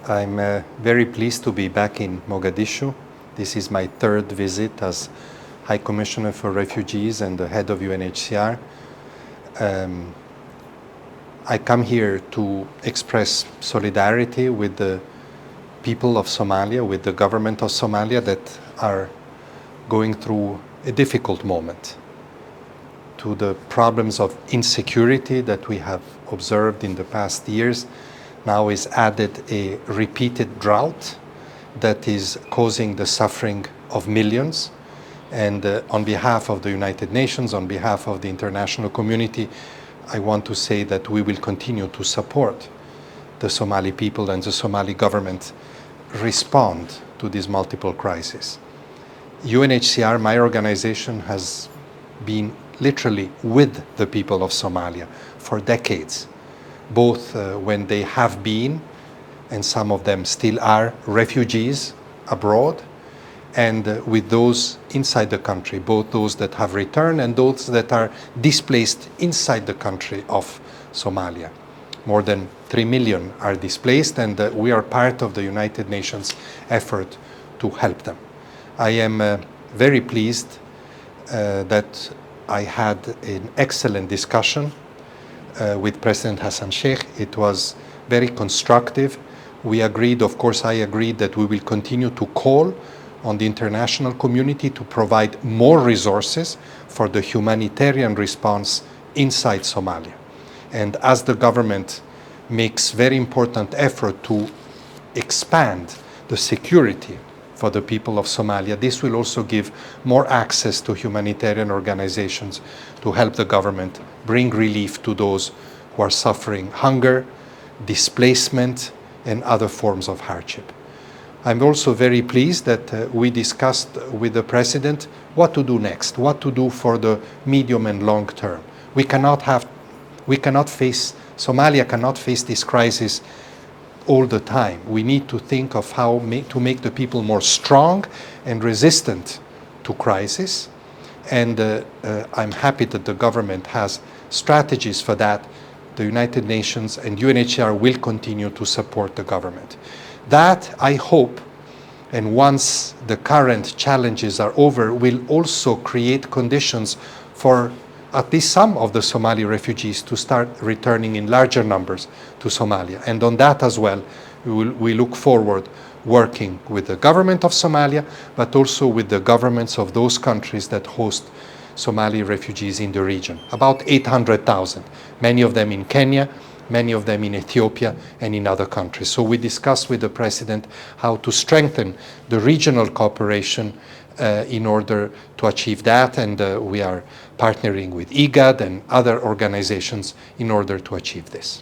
I'm very pleased to be back in Mogadishu. This is my third visit as High Commissioner for Refugees and the head of UNHCR. I come here to express solidarity with the people of Somalia, with the government of Somalia that are going through a difficult moment. To the problems of insecurity that we have observed in the past years, now is added a repeated drought that is causing the suffering of millions. And on behalf of the United Nations, on behalf of the international community, I want to say that we will continue to support the Somali people and the Somali government respond to these multiple crises. UNHCR, my organization, has been literally with the people of Somalia for decades, both when they have been, and some of them still are, refugees abroad, and with those inside the country, both those that have returned and those that are displaced inside the country of Somalia. More than 3 million are displaced, and we are part of the United Nations effort to help them. I am very pleased that I had an excellent discussion with President Hassan Sheikh. It was very constructive. We agreed, of course, I agreed that we will continue to call on the international community to provide more resources for the humanitarian response inside Somalia. And as the government makes very important effort to expand the security for the people of Somalia, this will also give more access to humanitarian organizations to help the government bring relief to those who are suffering hunger, displacement, and other forms of hardship. I'm also very pleased that we discussed with the President what to do next, what to do for the medium and long term. Somalia cannot face this crisis all the time. We need to think of how to make the people more strong and resistant to crisis. And I'm happy that the government has strategies for that. The United Nations and UNHCR will continue to support the government. That, I hope, and once the current challenges are over, will also create conditions for at least some of the Somali refugees to start returning in larger numbers to Somalia. And on that as well, we look forward working with the government of Somalia, but also with the governments of those countries that host Somali refugees in the region. About 800,000, many of them in Kenya, many of them in Ethiopia and in other countries. So we discussed with the President how to strengthen the regional cooperation in order to achieve that, and we are partnering with IGAD and other organizations in order to achieve this.